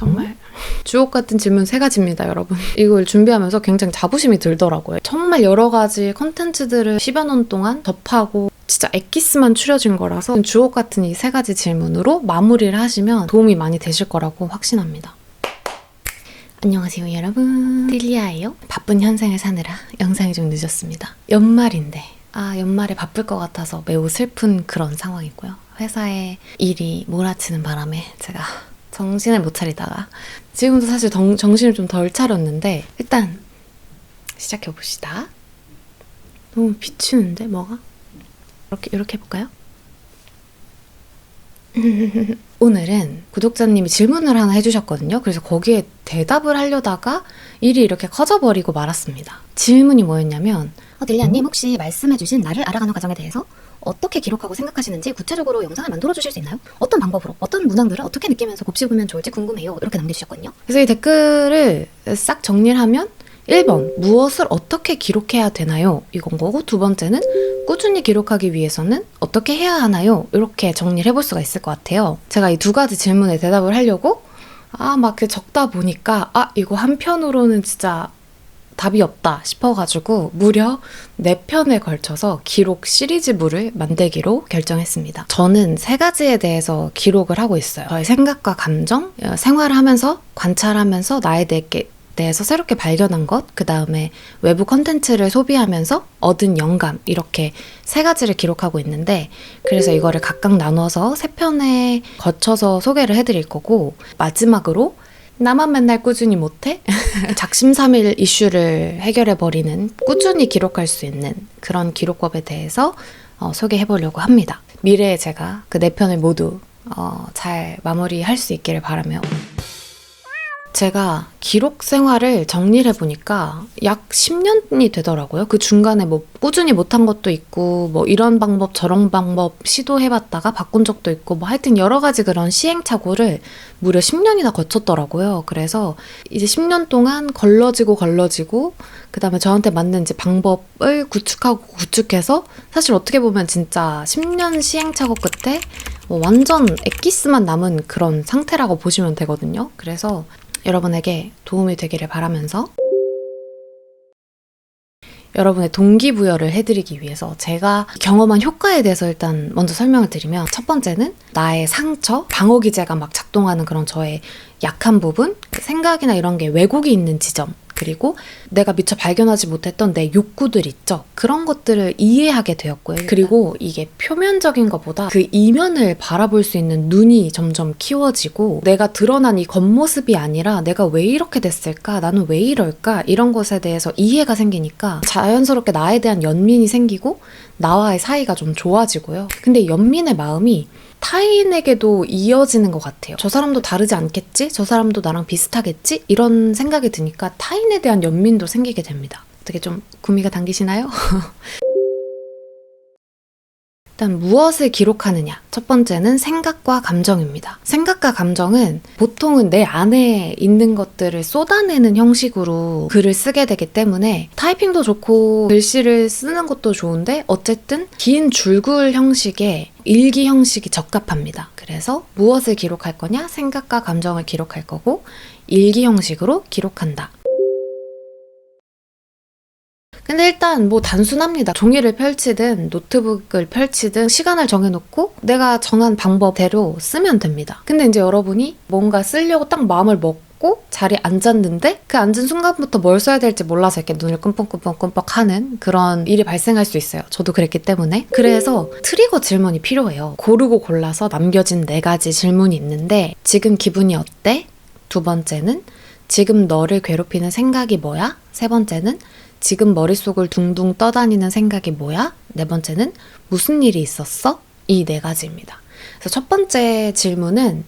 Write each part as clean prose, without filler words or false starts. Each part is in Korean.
정말 주옥 같은 질문 3가지입니다, 여러분. 이걸 준비하면서 굉장히 자부심이 들더라고요. 정말 여러 가지 컨텐츠들을 10여 년 동안 접하고 진짜 엑기스만 추려진 거라서 주옥 같은 이 3가지 질문으로 마무리를 하시면 도움이 많이 되실 거라고 확신합니다. 안녕하세요, 여러분. 딜리아예요. 바쁜 현생을 사느라 영상이 좀 늦었습니다. 연말인데 연말에 바쁠 것 같아서 매우 슬픈 그런 상황이고요. 회사에 일이 몰아치는 바람에 제가 정신을 못 차리다가 지금도 사실 정신을 좀 덜 차렸는데 일단 시작해봅시다. 너무 비추는데 뭐가? 이렇게 해볼까요? 오늘은 구독자님이 질문을 하나 해주셨거든요. 그래서 거기에 대답을 하려다가 일이 이렇게 커져버리고 말았습니다. 질문이 뭐였냐면 딜리아님, 혹시 말씀해주신 나를 알아가는 과정에 대해서 어떻게 기록하고 생각하시는지 구체적으로 영상을 만들어 주실 수 있나요? 어떤 방법으로, 어떤 문항들을 어떻게 느끼면서 곱씹으면 좋을지 궁금해요. 이렇게 남겨주셨거든요. 그래서 이 댓글을 싹 정리를 하면 1번, 무엇을 어떻게 기록해야 되나요? 이건 거고, 2번째는 꾸준히 기록하기 위해서는 어떻게 해야 하나요? 이렇게 정리를 해볼 수가 있을 것 같아요. 제가 이 2가지 질문에 대답을 하려고 막 적다 보니까 이거 한편으로는 진짜 답이 없다 싶어가지고 무려 4편에 걸쳐서 기록 시리즈물을 만들기로 결정했습니다. 저는 3가지에 대해서 기록을 하고 있어요. 저의 생각과 감정, 생활을 하면서 관찰하면서 나에 대해서 새롭게 발견한 것, 그 다음에 외부 컨텐츠를 소비하면서 얻은 영감, 이렇게 3가지를 기록하고 있는데, 그래서 이거를 각각 나눠서 3편에 거쳐서 소개를 해드릴 거고, 마지막으로 나만 맨날 꾸준히 못해? 작심삼일 이슈를 해결해버리는, 꾸준히 기록할 수 있는 그런 기록법에 대해서 소개해보려고 합니다. 미래에 제가 그 4편을 모두 잘 마무리할 수 있기를 바라며, 제가 기록 생활을 정리를 해보니까 약 10년이 되더라고요. 그 중간에 꾸준히 못한 것도 있고 이런 방법 저런 방법 시도해봤다가 바꾼 적도 있고 하여튼 여러 가지 그런 시행착오를 무려 10년이나 거쳤더라고요. 그래서 이제 10년 동안 걸러지고 그 다음에 저한테 맞는 이제 방법을 구축해서 사실 어떻게 보면 진짜 10년 시행착오 끝에 완전 엑기스만 남은 그런 상태라고 보시면 되거든요. 그래서 여러분에게 도움이 되기를 바라면서 여러분의 동기부여를 해드리기 위해서 제가 경험한 효과에 대해서 일단 먼저 설명을 드리면, 첫 번째는 나의 상처, 방어기제가 막 작동하는 그런 저의 약한 부분, 생각이나 이런 게 왜곡이 있는 지점, 그리고 내가 미처 발견하지 못했던 내 욕구들 있죠. 그런 것들을 이해하게 되었고요. 그리고 이게 표면적인 것보다 그 이면을 바라볼 수 있는 눈이 점점 키워지고, 내가 드러난 이 겉모습이 아니라 내가 왜 이렇게 됐을까? 나는 왜 이럴까? 이런 것에 대해서 이해가 생기니까 자연스럽게 나에 대한 연민이 생기고 나와의 사이가 좀 좋아지고요. 근데 연민의 마음이 타인에게도 이어지는 것 같아요. 저 사람도 다르지 않겠지? 저 사람도 나랑 비슷하겠지? 이런 생각이 드니까 타인에 대한 연민도 생기게 됩니다. 어떻게 좀 구미가 당기시나요? 일단 무엇을 기록하느냐? 첫 번째는 생각과 감정입니다. 생각과 감정은 보통은 내 안에 있는 것들을 쏟아내는 형식으로 글을 쓰게 되기 때문에 타이핑도 좋고 글씨를 쓰는 것도 좋은데 어쨌든 긴 줄글 형식의 일기 형식이 적합합니다. 그래서 무엇을 기록할 거냐? 생각과 감정을 기록할 거고 일기 형식으로 기록한다. 근데 일단 단순합니다. 종이를 펼치든 노트북을 펼치든 시간을 정해놓고 내가 정한 방법대로 쓰면 됩니다. 근데 이제 여러분이 뭔가 쓰려고 딱 마음을 먹고 자리에 앉았는데 그 앉은 순간부터 뭘 써야 될지 몰라서 이렇게 눈을 끔뻑끔뻑 하는 그런 일이 발생할 수 있어요. 저도 그랬기 때문에. 그래서 트리거 질문이 필요해요. 고르고 골라서 남겨진 4가지 질문이 있는데, 지금 기분이 어때? 2번째는 지금 너를 괴롭히는 생각이 뭐야? 3번째는 지금 머릿속을 둥둥 떠다니는 생각이 뭐야? 4번째는 무슨 일이 있었어? 이 4가지입니다. 그래서 첫 번째 질문은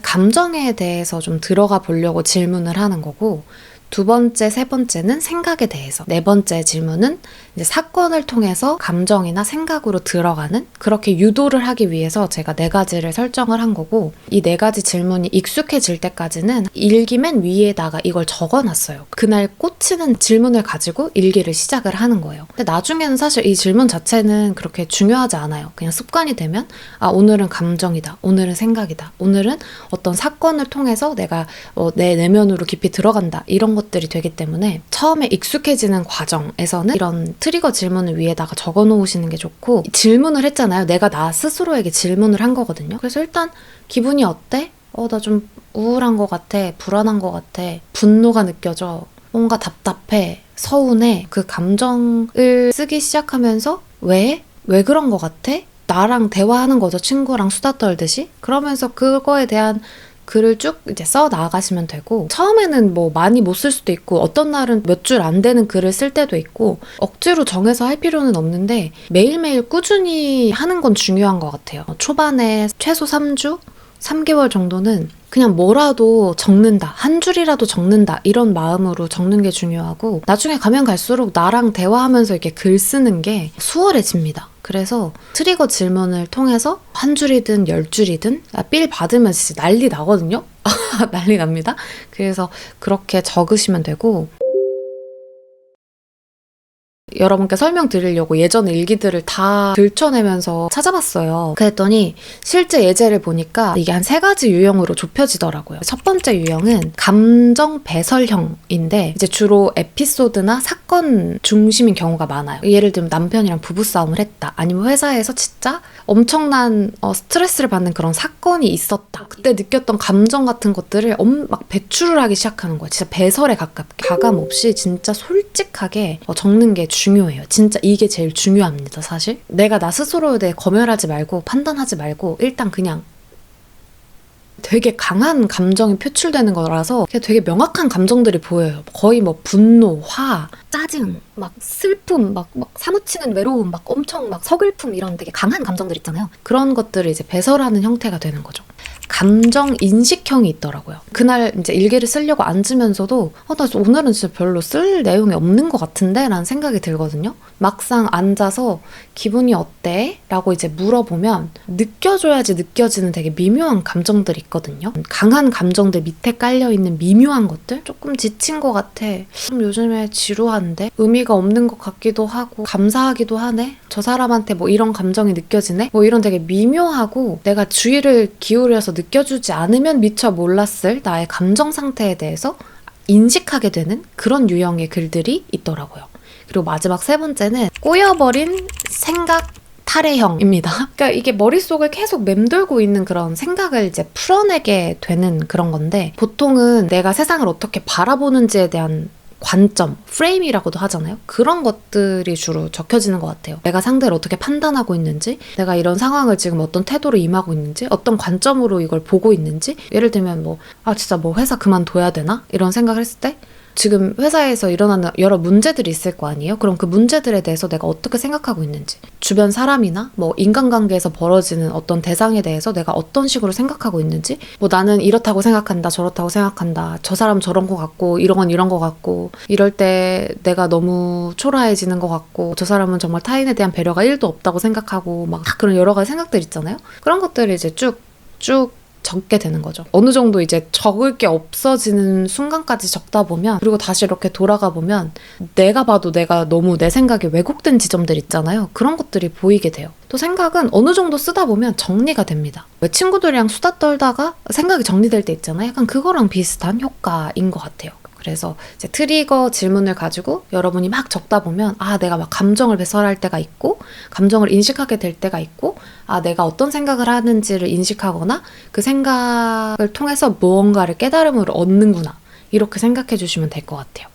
감정에 대해서 좀 들어가 보려고 질문을 하는 거고, 두 번째, 세 번째는 생각에 대해서. 네 번째 질문은 이제 사건을 통해서 감정이나 생각으로 들어가는, 그렇게 유도를 하기 위해서 제가 네 가지를 설정을 한 거고, 이 네 가지 질문이 익숙해질 때까지는 일기 맨 위에다가 이걸 적어놨어요. 그날 꽂히는 질문을 가지고 일기를 시작을 하는 거예요. 근데 나중에는 사실 이 질문 자체는 그렇게 중요하지 않아요. 그냥 습관이 되면 오늘은 감정이다, 오늘은 생각이다, 오늘은 어떤 사건을 통해서 내가 내 내면으로 깊이 들어간다, 이런 것들이 되기 때문에 처음에 익숙해지는 과정에서는 이런 트리거 질문을 위에다가 적어 놓으시는 게 좋고, 질문을 했잖아요. 내가 나 스스로에게 질문을 한 거거든요. 그래서 일단 기분이 어때? 나 좀 우울한 것 같아, 불안한 것 같아, 분노가 느껴져, 뭔가 답답해, 서운해. 그 감정을 쓰기 시작하면서 왜 그런 것 같아? 나랑 대화하는 거죠. 친구랑 수다 떨듯이. 그러면서 그거에 대한 글을 쭉 이제 써 나가시면 되고, 처음에는 뭐 많이 못 쓸 수도 있고, 어떤 날은 몇 줄 안 되는 글을 쓸 때도 있고, 억지로 정해서 할 필요는 없는데 매일매일 꾸준히 하는 건 중요한 것 같아요. 초반에 최소 3주? 3개월 정도는 그냥 뭐라도 적는다, 한 줄이라도 적는다, 이런 마음으로 적는 게 중요하고, 나중에 가면 갈수록 나랑 대화하면서 이렇게 글 쓰는 게 수월해집니다. 그래서 트리거 질문을 통해서 한 줄이든 10줄이든 삘 받으면 진짜 난리 나거든요. 난리 납니다. 그래서 그렇게 적으시면 되고, 여러분께 설명드리려고 예전에 일기들을 다 들춰내면서 찾아봤어요. 그랬더니 실제 예제를 보니까 이게 한 3가지 유형으로 좁혀지더라고요. 첫 번째 유형은 감정 배설형인데, 이제 주로 에피소드나 사건 중심인 경우가 많아요. 예를 들면 남편이랑 부부싸움을 했다, 아니면 회사에서 진짜 엄청난 스트레스를 받는 그런 사건이 있었다, 그때 느꼈던 감정 같은 것들을 막 배출을 하기 시작하는 거예요. 진짜 배설에 가깝게 가감 없이 진짜 솔직하게 적는 게 중요해요. 진짜 이게 제일 중요합니다. 사실 내가 나 스스로에 대해 검열하지 말고 판단하지 말고 일단 그냥 되게 강한 감정이 표출되는 거라서 되게 명확한 감정들이 보여요. 거의 뭐 분노, 화, 짜증, 막 슬픔, 막 사무치는 외로움, 막 엄청 막 서글픔, 이런 되게 강한 감정들 있잖아요. 그런 것들을 이제 배설하는 형태가 되는 거죠. 감정 인식형이 있더라고요. 그날 이제 일기를 쓰려고 앉으면서도 나 오늘은 진짜 별로 쓸 내용이 없는 것 같은데? 라는 생각이 들거든요. 막상 앉아서 기분이 어때? 라고 이제 물어보면 느껴줘야지 느껴지는 되게 미묘한 감정들이 있거든요. 강한 감정들 밑에 깔려있는 미묘한 것들? 조금 지친 것 같아. 좀 요즘에 지루한데? 의미가 없는 것 같기도 하고 감사하기도 하네? 저 사람한테 뭐 이런 감정이 느껴지네? 뭐 이런 되게 미묘하고 내가 주의를 기울여서 느껴주지 않으면 미처 몰랐을 나의 감정 상태에 대해서 인식하게 되는 그런 유형의 글들이 있더라고요. 그리고 마지막 3번째는 꼬여버린 생각 탈해형입니다. 그러니까 이게 머릿속을 계속 맴돌고 있는 그런 생각을 이제 풀어내게 되는 그런 건데, 보통은 내가 세상을 어떻게 바라보는지에 대한 관점, 프레임이라고도 하잖아요. 그런 것들이 주로 적혀지는 것 같아요. 내가 상대를 어떻게 판단하고 있는지, 내가 이런 상황을 지금 어떤 태도로 임하고 있는지, 어떤 관점으로 이걸 보고 있는지. 예를 들면 진짜 회사 그만둬야 되나? 이런 생각을 했을 때 지금 회사에서 일어나는 여러 문제들이 있을 거 아니에요? 그럼 그 문제들에 대해서 내가 어떻게 생각하고 있는지, 주변 사람이나 인간관계에서 벌어지는 어떤 대상에 대해서 내가 어떤 식으로 생각하고 있는지, 나는 이렇다고 생각한다, 저렇다고 생각한다, 저 사람 저런 거 같고 이런 건 이런 거 같고, 이럴 때 내가 너무 초라해지는 것 같고, 저 사람은 정말 타인에 대한 배려가 1도 없다고 생각하고, 그런 여러 가지 생각들 있잖아요. 그런 것들을 이제 쭉 적게 되는 거죠. 어느 정도 이제 적을 게 없어지는 순간까지 적다 보면, 그리고 다시 이렇게 돌아가 보면 내가 봐도 내가 너무 내 생각에 왜곡된 지점들 있잖아요. 그런 것들이 보이게 돼요. 또 생각은 어느 정도 쓰다 보면 정리가 됩니다. 왜 친구들이랑 수다 떨다가 생각이 정리될 때 있잖아요. 약간 그거랑 비슷한 효과인 것 같아요. 그래서 이제 트리거 질문을 가지고 여러분이 막 적다 보면 내가 막 감정을 배설할 때가 있고, 감정을 인식하게 될 때가 있고, 내가 어떤 생각을 하는지를 인식하거나 그 생각을 통해서 무언가를 깨달음을 얻는구나, 이렇게 생각해 주시면 될 것 같아요.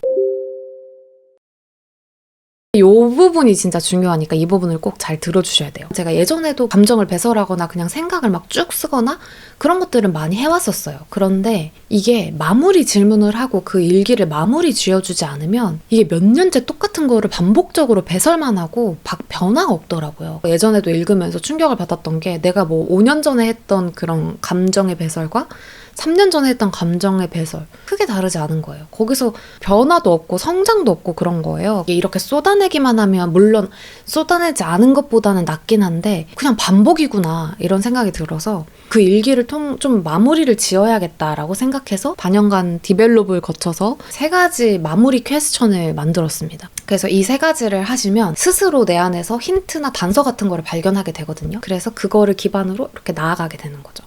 이 부분이 진짜 중요하니까 이 부분을 꼭 잘 들어주셔야 돼요. 제가 예전에도 감정을 배설하거나 그냥 생각을 막 쭉 쓰거나 그런 것들은 많이 해왔었어요. 그런데 이게 마무리 질문을 하고 그 일기를 마무리 지어주지 않으면 이게 몇 년째 똑같은 거를 반복적으로 배설만 하고 변화가 없더라고요. 예전에도 읽으면서 충격을 받았던 게, 내가 5년 전에 했던 그런 감정의 배설과 3년 전에 했던 감정의 배설 크게 다르지 않은 거예요. 거기서 변화도 없고 성장도 없고 그런 거예요. 이렇게 쏟아내기만 하면 물론 쏟아내지 않은 것보다는 낫긴 한데 그냥 반복이구나 이런 생각이 들어서 그 일기를 좀 마무리를 지어야겠다라고 생각해서 반년간 디벨롭을 거쳐서 3가지 마무리 퀘스천을 만들었습니다. 그래서 이 3가지를 하시면 스스로 내 안에서 힌트나 단서 같은 거를 발견하게 되거든요. 그래서 그거를 기반으로 이렇게 나아가게 되는 거죠.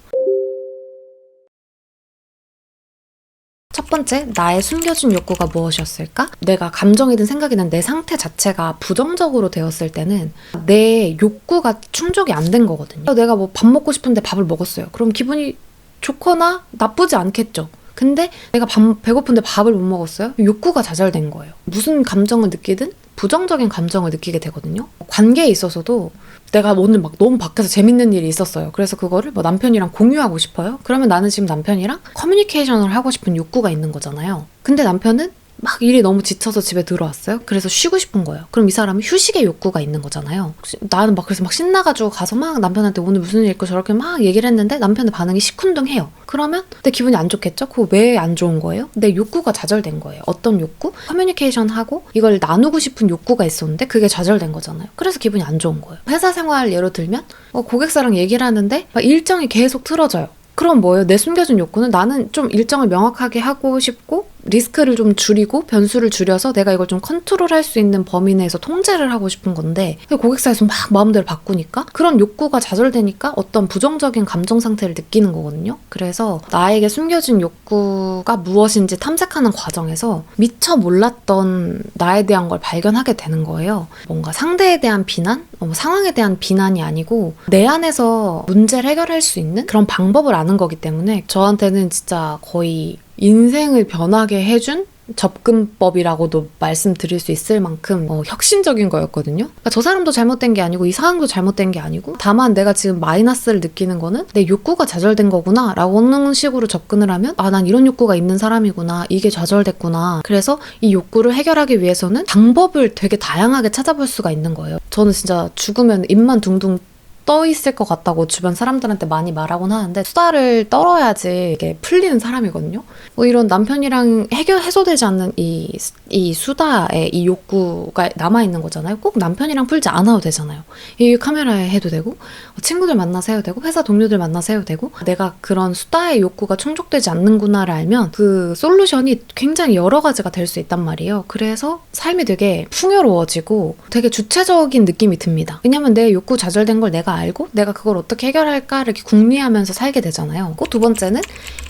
첫 번째, 나의 숨겨진 욕구가 무엇이었을까? 내가 감정이든 생각이든 내 상태 자체가 부정적으로 되었을 때는 내 욕구가 충족이 안 된 거거든요. 내가 뭐 밥 먹고 싶은데 밥을 먹었어요. 그럼 기분이 좋거나 나쁘지 않겠죠. 근데 내가 배고픈데 밥을 못 먹었어요? 욕구가 좌절된 거예요. 무슨 감정을 느끼든 부정적인 감정을 느끼게 되거든요. 관계에 있어서도 내가 오늘 막 너무 밖에서 재밌는 일이 있었어요. 그래서 그거를 뭐 남편이랑 공유하고 싶어요. 그러면 나는 지금 남편이랑 커뮤니케이션을 하고 싶은 욕구가 있는 거잖아요. 근데 남편은 막 일이 너무 지쳐서 집에 들어왔어요. 그래서 쉬고 싶은 거예요. 그럼 이 사람은 휴식의 욕구가 있는 거잖아요. 나는 막 그래서 막 신나가지고 가서 막 남편한테 오늘 무슨 일 있고 저렇게 막 얘기를 했는데 남편의 반응이 시큰둥해요. 그러면 내 기분이 안 좋겠죠? 그거 왜 안 좋은 거예요? 내 욕구가 좌절된 거예요. 어떤 욕구? 커뮤니케이션 하고 이걸 나누고 싶은 욕구가 있었는데 그게 좌절된 거잖아요. 그래서 기분이 안 좋은 거예요. 회사 생활 예로 들면 고객사랑 얘기를 하는데 막 일정이 계속 틀어져요. 그럼 뭐예요? 내 숨겨진 욕구는 나는 좀 일정을 명확하게 하고 싶고 리스크를 좀 줄이고 변수를 줄여서 내가 이걸 좀 컨트롤할 수 있는 범위 내에서 통제를 하고 싶은 건데 고객사에서 막 마음대로 바꾸니까 그런 욕구가 좌절되니까 어떤 부정적인 감정 상태를 느끼는 거거든요. 그래서 나에게 숨겨진 욕구가 무엇인지 탐색하는 과정에서 미처 몰랐던 나에 대한 걸 발견하게 되는 거예요. 뭔가 상대에 대한 비난? 상황에 대한 비난이 아니고 내 안에서 문제를 해결할 수 있는 그런 방법을 아는 거기 때문에 저한테는 진짜 거의 인생을 변하게 해준 접근법이라고도 말씀드릴 수 있을 만큼 혁신적인 거였거든요. 그러니까 저 사람도 잘못된 게 아니고 이 상황도 잘못된 게 아니고 다만 내가 지금 마이너스를 느끼는 거는 내 욕구가 좌절된 거구나 라고 하는 식으로 접근을 하면 난 이런 욕구가 있는 사람이구나, 이게 좌절됐구나. 그래서 이 욕구를 해결하기 위해서는 방법을 되게 다양하게 찾아볼 수가 있는 거예요. 저는 진짜 죽으면 입만 둥둥 떠 있을 것 같다고 주변 사람들한테 많이 말하곤 하는데 수다를 떨어야지 이게 풀리는 사람이거든요. 이런 남편이랑 해소되지 않는 이 수다에 이 욕구가 남아있는 거잖아요. 꼭 남편이랑 풀지 않아도 되잖아요. 이 카메라에 해도 되고 친구들 만나서 해도 되고 회사 동료들 만나서 해도 되고 내가 그런 수다의 욕구가 충족되지 않는구나를 알면 그 솔루션이 굉장히 여러 가지가 될 수 있단 말이에요. 그래서 삶이 되게 풍요로워지고 되게 주체적인 느낌이 듭니다. 왜냐면 내 욕구 좌절된 걸 내가 알고 내가 그걸 어떻게 해결할까를 이렇게 궁리하면서 살게 되잖아요. 꼭 2번째는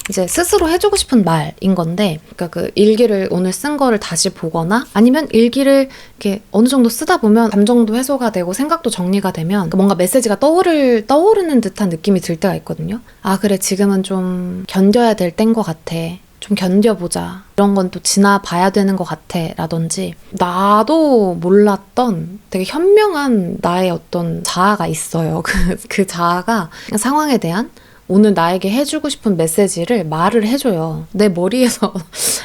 이제 스스로 해주고 싶은 말인 건데, 그러니까 그 일기를 오늘 쓴 거를 다시 보거나 아니면 일기를 이렇게 어느 정도 쓰다 보면 감정도 해소가 되고 생각도 정리가 되면 뭔가 메시지가 떠오르는 듯한 느낌이 들 때가 있거든요. 아, 그래, 지금은 좀 견뎌야 될 때인 것 같아. 좀 견뎌보자. 이런 건 또 지나봐야 되는 것 같아. 라든지 나도 몰랐던 되게 현명한 나의 어떤 자아가 있어요. 그 자아가 상황에 대한 오늘 나에게 해주고 싶은 메시지를 말을 해줘요. 내 머리에서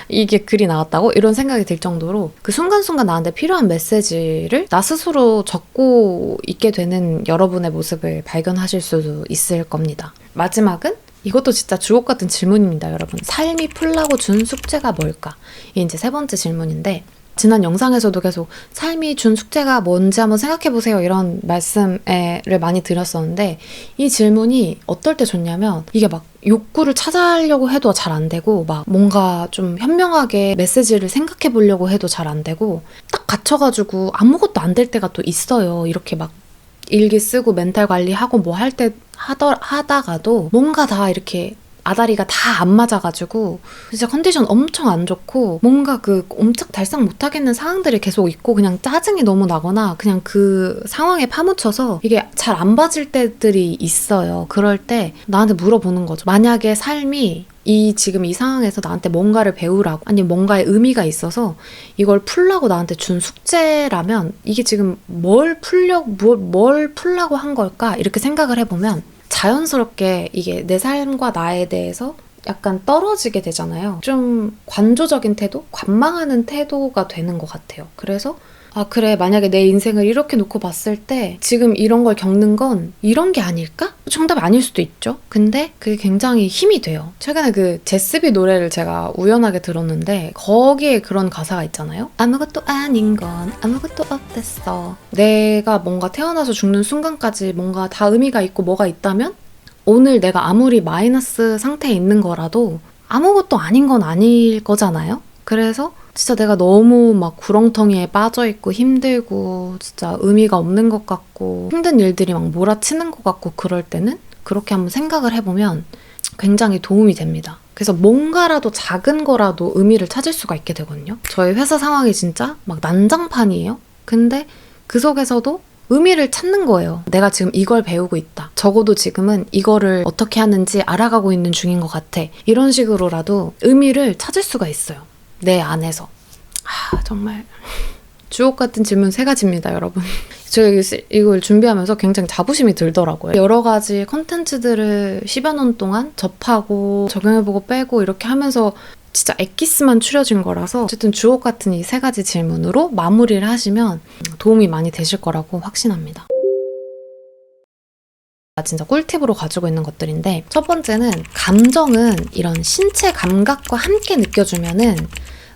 이게 글이 나왔다고? 이런 생각이 들 정도로 그 순간순간 나한테 필요한 메시지를 나 스스로 적고 있게 되는 여러분의 모습을 발견하실 수도 있을 겁니다. 마지막은 이것도 진짜 주옥 같은 질문입니다, 여러분. 삶이 풀라고 준 숙제가 뭘까? 이게 이제 3번째 질문인데 지난 영상에서도 계속 삶이 준 숙제가 뭔지 한번 생각해보세요 이런 말씀을 많이 드렸었는데 이 질문이 어떨 때 좋냐면 이게 막 욕구를 찾아려고 해도 잘 안 되고 막 뭔가 좀 현명하게 메시지를 생각해 보려고 해도 잘 안 되고 딱 갇혀가지고 아무것도 안 될 때가 또 있어요. 이렇게 막 일기 쓰고 멘탈 관리하고 뭐 할 때 하다가도 뭔가 다 이렇게 아다리가 다 안 맞아가지고 진짜 컨디션 엄청 안 좋고 뭔가 그 옴짝달싹 못하겠는 상황들이 계속 있고 그냥 짜증이 너무 나거나 그냥 그 상황에 파묻혀서 이게 잘 안 봐질 때들이 있어요. 그럴 때 나한테 물어보는 거죠. 만약에 삶이 지금 이 상황에서 나한테 뭔가를 배우라고 아니면 뭔가의 의미가 있어서 이걸 풀라고 나한테 준 숙제라면 이게 지금 뭘 풀라고 한 걸까? 이렇게 생각을 해보면 자연스럽게 이게 내 삶과 나에 대해서 약간 떨어지게 되잖아요. 좀 관조적인 태도? 관망하는 태도가 되는 것 같아요. 그래서 아, 그래, 만약에 내 인생을 이렇게 놓고 봤을 때 지금 이런 걸 겪는 건 이런 게 아닐까? 정답이 아닐 수도 있죠. 근데 그게 굉장히 힘이 돼요. 최근에 그 제스비 노래를 제가 우연하게 들었는데 거기에 그런 가사가 있잖아요. 아무것도 아닌 건 아무것도 없댔어. 내가 뭔가 태어나서 죽는 순간까지 뭔가 다 의미가 있고 뭐가 있다면 오늘 내가 아무리 마이너스 상태에 있는 거라도 아무것도 아닌 건 아닐 거잖아요. 그래서 진짜 내가 너무 막 구렁텅이에 빠져있고 힘들고 진짜 의미가 없는 것 같고 힘든 일들이 막 몰아치는 것 같고 그럴 때는 그렇게 한번 생각을 해보면 굉장히 도움이 됩니다. 그래서 뭔가라도 작은 거라도 의미를 찾을 수가 있게 되거든요. 저희 회사 상황이 진짜 막 난장판이에요. 근데 그 속에서도 의미를 찾는 거예요. 내가 지금 이걸 배우고 있다. 적어도 지금은 이거를 어떻게 하는지 알아가고 있는 중인 것 같아. 이런 식으로라도 의미를 찾을 수가 있어요. 내 안에서. 아, 정말 주옥 같은 질문 3가지입니다, 여러분. 제가 이걸 준비하면서 굉장히 자부심이 들더라고요. 여러 가지 컨텐츠들을 10여 년 동안 접하고 적용해보고 빼고 이렇게 하면서 진짜 엑기스만 추려진 거라서 어쨌든 주옥 같은 이 3가지 질문으로 마무리를 하시면 도움이 많이 되실 거라고 확신합니다. 진짜 꿀팁으로 가지고 있는 것들인데 첫 번째는 감정은 이런 신체 감각과 함께 느껴주면은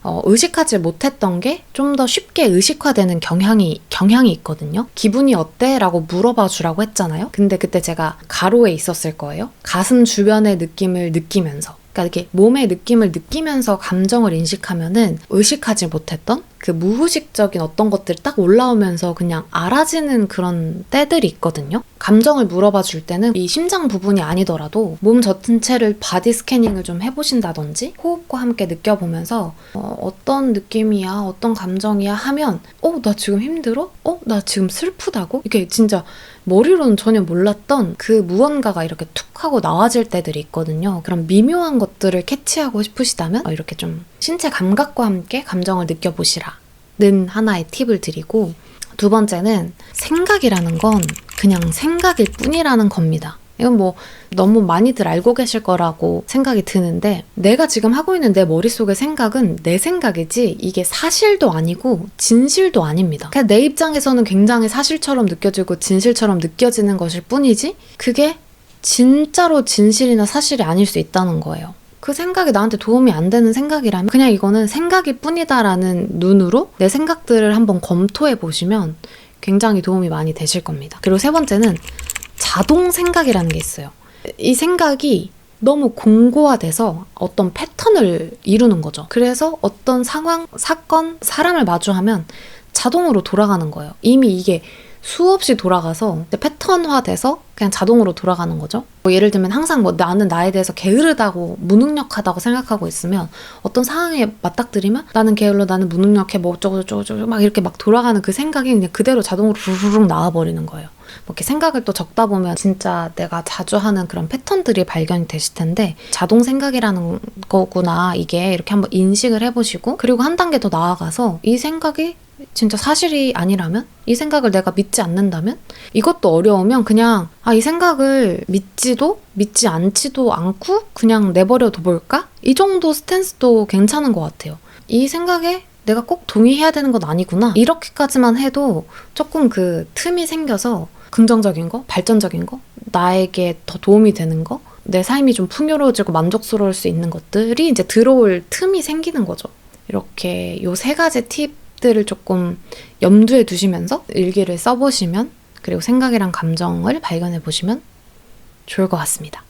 의식하지 못했던 게 좀 더 쉽게 의식화되는 경향이 있거든요. 기분이 어때? 라고 물어봐 주라고 했잖아요. 근데 그때 제가 가로에 있었을 거예요. 가슴 주변의 느낌을 느끼면서 그러니까 이렇게 몸의 느낌을 느끼면서 감정을 인식하면은 의식하지 못했던 그 무의식적인 어떤 것들이 딱 올라오면서 그냥 알아지는 그런 때들이 있거든요. 감정을 물어봐 줄 때는 이 심장 부분이 아니더라도 몸 전체를 바디 스캐닝을 좀 해보신다든지 호흡과 함께 느껴보면서 어떤 느낌이야, 어떤 감정이야 하면 나 지금 힘들어? 나 지금 슬프다고? 이게 진짜 머리로는 전혀 몰랐던 그 무언가가 이렇게 툭 하고 나와질 때들이 있거든요. 그런 미묘한 것들을 캐치하고 싶으시다면 이렇게 좀 신체 감각과 함께 감정을 느껴보시라는 하나의 팁을 드리고 두 번째는 생각이라는 건 그냥 생각일 뿐이라는 겁니다. 이건 뭐 너무 많이들 알고 계실 거라고 생각이 드는데 내가 지금 하고 있는 내 머릿속의 생각은 내 생각이지 이게 사실도 아니고 진실도 아닙니다. 그냥 내 입장에서는 굉장히 사실처럼 느껴지고 진실처럼 느껴지는 것일 뿐이지 그게 진짜로 진실이나 사실이 아닐 수 있다는 거예요. 그 생각이 나한테 도움이 안 되는 생각이라면 그냥 이거는 생각일 뿐이다라는 눈으로 내 생각들을 한번 검토해 보시면 굉장히 도움이 많이 되실 겁니다. 그리고 세 번째는 자동 생각이라는 게 있어요. 이 생각이 너무 공고화돼서 어떤 패턴을 이루는 거죠. 그래서 어떤 상황, 사건, 사람을 마주하면 자동으로 돌아가는 거예요. 이미 이게 수없이 돌아가서 패턴화돼서 그냥 자동으로 돌아가는 거죠. 예를 들면 항상 나는 나에 대해서 게으르다고 무능력하다고 생각하고 있으면 어떤 상황에 맞닥뜨리면 나는 게을러, 나는 무능력해, 뭐 어쩌고 막 이렇게 막 돌아가는 그 생각이 그냥 그대로 자동으로 후루룩 나와버리는 거예요. 이렇게 생각을 또 적다 보면 진짜 내가 자주 하는 그런 패턴들이 발견이 되실 텐데 자동 생각이라는 거구나 이게 이렇게 한번 인식을 해보시고 그리고 한 단계 더 나아가서 이 생각이 진짜 사실이 아니라면 이 생각을 내가 믿지 않는다면 이것도 어려우면 그냥 이 생각을 믿지도 믿지 않지도 않고 그냥 내버려 둬볼까? 이 정도 스탠스도 괜찮은 것 같아요. 이 생각에 내가 꼭 동의해야 되는 건 아니구나 이렇게까지만 해도 조금 그 틈이 생겨서 긍정적인 거, 발전적인 거, 나에게 더 도움이 되는 거, 내 삶이 좀 풍요로워지고 만족스러울 수 있는 것들이 이제 들어올 틈이 생기는 거죠. 이렇게 요 3가지 팁들을 조금 염두에 두시면서 일기를 써보시면 그리고 생각이랑 감정을 발견해 보시면 좋을 것 같습니다.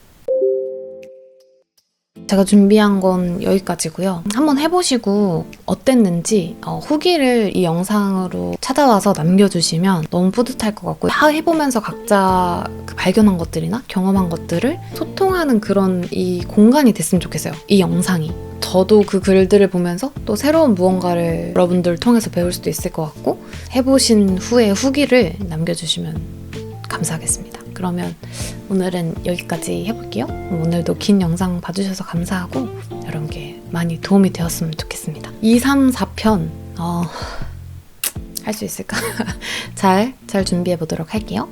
제가 준비한 건 여기까지고요. 한번 해보시고 어땠는지 후기를 이 영상으로 찾아와서 남겨주시면 너무 뿌듯할 것 같고요. 다 해보면서 각자 그 발견한 것들이나 경험한 것들을 소통하는 그런 이 공간이 됐으면 좋겠어요. 이 영상이. 저도 그 글들을 보면서 또 새로운 무언가를 여러분들 통해서 배울 수도 있을 것 같고 해보신 후에 후기를 남겨주시면 감사하겠습니다. 그러면 오늘은 여기까지 해볼게요. 오늘도 긴 영상 봐주셔서 감사하고 여러분께 많이 도움이 되었으면 좋겠습니다. 2, 3, 4편 할 수 있을까? 잘 준비해 보도록 할게요.